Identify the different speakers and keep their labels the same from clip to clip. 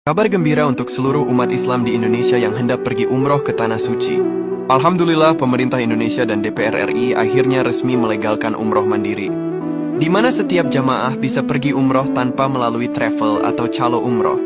Speaker 1: Kabar gembira untuk seluruh umat Islam di Indonesia yang hendak pergi umroh ke Tanah Suci. Alhamdulillah, pemerintah Indonesia dan DPR RI akhirnya resmi melegalkan umroh mandiri, di mana setiap jamaah bisa pergi umroh tanpa melalui travel atau calo umroh.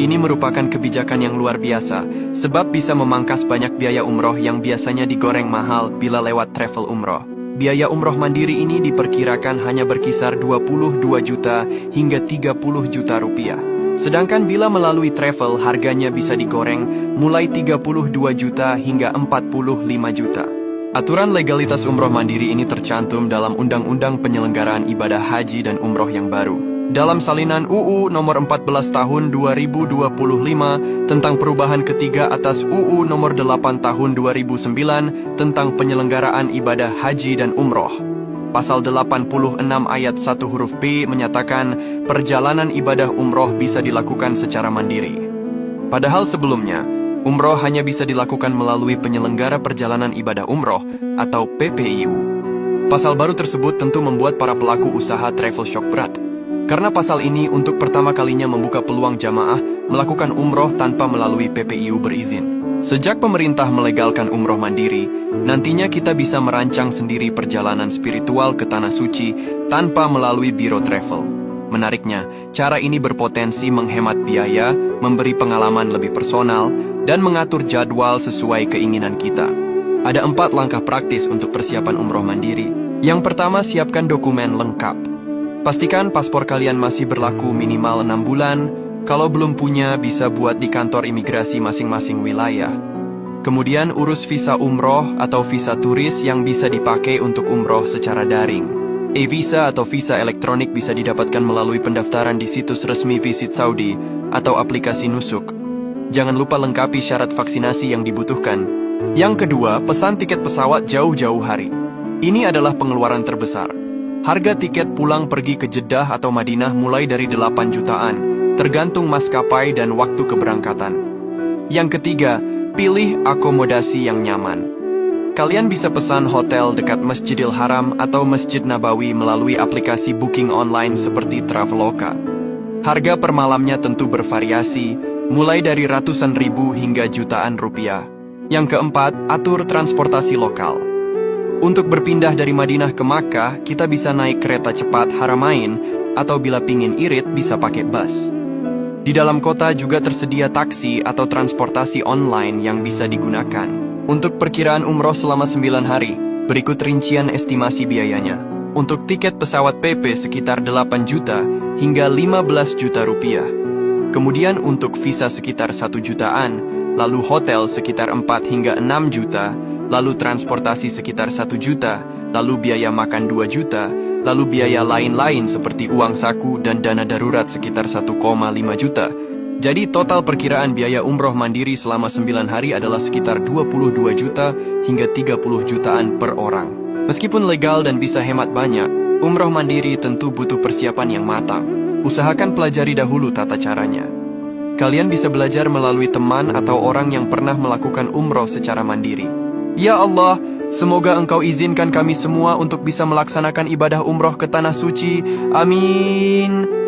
Speaker 1: Ini merupakan kebijakan yang luar biasa, sebab bisa memangkas banyak biaya umroh yang biasanya digoreng mahal bila lewat travel umroh. Biaya umroh mandiri ini diperkirakan hanya berkisar 22 juta hingga 30 juta rupiah. Sedangkan bila melalui travel, harganya bisa digoreng mulai 32 juta hingga 45 juta. Aturan legalitas umroh mandiri ini tercantum dalam Undang-Undang Penyelenggaraan Ibadah Haji dan Umroh yang baru. Dalam salinan UU nomor 14 tahun 2025 tentang perubahan ketiga atas UU nomor 8 tahun 2009 tentang penyelenggaraan ibadah haji dan umroh. Pasal 86 ayat 1 huruf B menyatakan perjalanan ibadah umroh bisa dilakukan secara mandiri. Padahal sebelumnya, umroh hanya bisa dilakukan melalui penyelenggara perjalanan ibadah umroh atau PPIU. Pasal baru tersebut tentu membuat para pelaku usaha travel shock berat. Karena pasal ini untuk pertama kalinya membuka peluang jamaah melakukan umroh tanpa melalui PPIU berizin. Sejak pemerintah melegalkan umroh mandiri, nantinya kita bisa merancang sendiri perjalanan spiritual ke Tanah Suci tanpa melalui biro travel. Menariknya, cara ini berpotensi menghemat biaya, memberi pengalaman lebih personal, dan mengatur jadwal sesuai keinginan kita. Ada 4 langkah praktis untuk persiapan umroh mandiri. Yang pertama, siapkan dokumen lengkap. Pastikan paspor kalian masih berlaku minimal 6 bulan. Kalau belum punya, bisa buat di kantor imigrasi masing-masing wilayah. Kemudian urus visa umroh atau visa turis yang bisa dipakai untuk umroh secara daring. E-visa atau visa elektronik bisa didapatkan melalui pendaftaran di situs resmi Visit Saudi atau aplikasi Nusuk. Jangan lupa lengkapi syarat vaksinasi yang dibutuhkan. Yang kedua, pesan tiket pesawat jauh-jauh hari. Ini adalah pengeluaran terbesar. Harga tiket pulang pergi ke Jeddah atau Madinah mulai dari 8 jutaan, tergantung maskapai dan waktu keberangkatan. Yang ketiga, pilih akomodasi yang nyaman. Kalian bisa pesan hotel dekat Masjidil Haram atau Masjid Nabawi melalui aplikasi booking online seperti Traveloka. Harga per malamnya tentu bervariasi, mulai dari ratusan ribu hingga jutaan rupiah. Yang keempat, atur transportasi lokal. Untuk berpindah dari Madinah ke Makkah, kita bisa naik kereta cepat Haramain, atau bila pingin irit bisa pakai bus. Di dalam kota juga tersedia taksi atau transportasi online yang bisa digunakan. Untuk perkiraan umroh selama 9 hari, berikut rincian estimasi biayanya. Untuk tiket pesawat PP sekitar 8 juta hingga 15 juta rupiah. Kemudian untuk visa sekitar 1 jutaan, lalu hotel sekitar 4 hingga 6 juta, lalu transportasi sekitar 1 juta, lalu biaya makan 2 juta, lalu biaya lain-lain seperti uang saku dan dana darurat sekitar 1,5 juta. Jadi total perkiraan biaya umroh mandiri selama 9 hari adalah sekitar 22 juta hingga 30 jutaan per orang. Meskipun legal dan bisa hemat banyak, umroh mandiri tentu butuh persiapan yang matang. Usahakan pelajari dahulu tata caranya. Kalian bisa belajar melalui teman atau orang yang pernah melakukan umroh secara mandiri. Ya Allah, semoga Engkau izinkan kami semua untuk bisa melaksanakan ibadah umroh ke Tanah Suci. Amin.